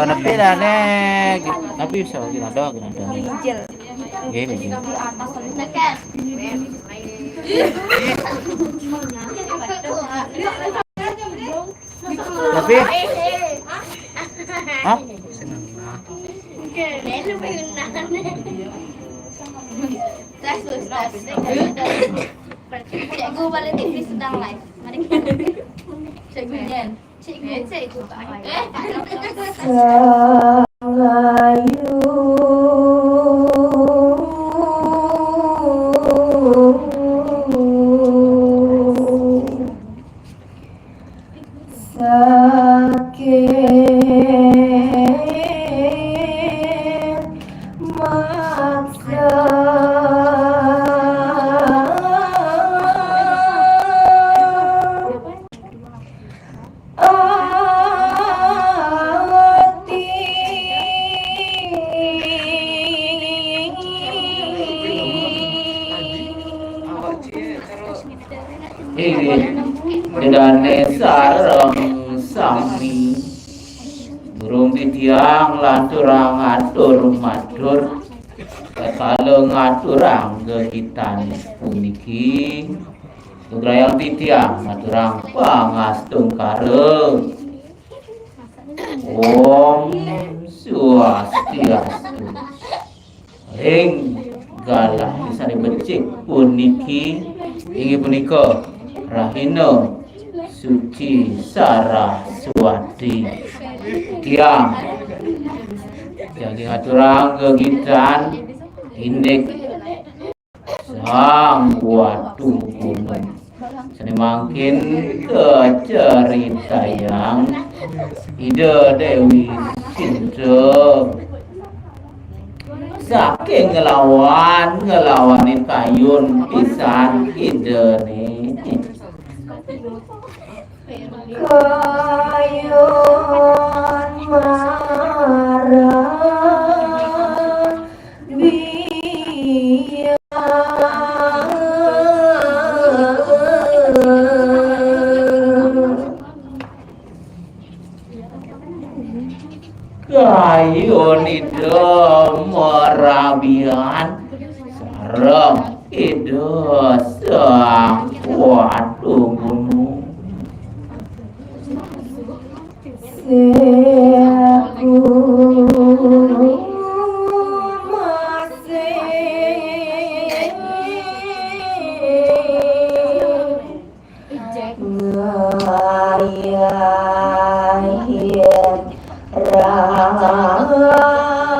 Nepi dah nek. Tapi bisa ginada. Bijil. Nggih, bijil. Tapi hah? Cikgu balik TV sedang live. Mari kita. Cikgu Jen. Cikgu tak. Dedane sareng sami burung titiang laturang atur matur kalau ngaturang gegitan puniki tugrayang titiang ngaturang pangastung kareng Om Swastiastu ing galah bisa dibecik puniki ingi punika Rahina Suci Saraswati tiang jadi ngaturang gegitan indek sang watu gunung seni mangkin ke cerita yang ide Dewi Sinta saking ngelawanin kayun pisan ide nih Kayon marah biar kayun ide merabian sareng ide sang watu gunung aku masih ngayahin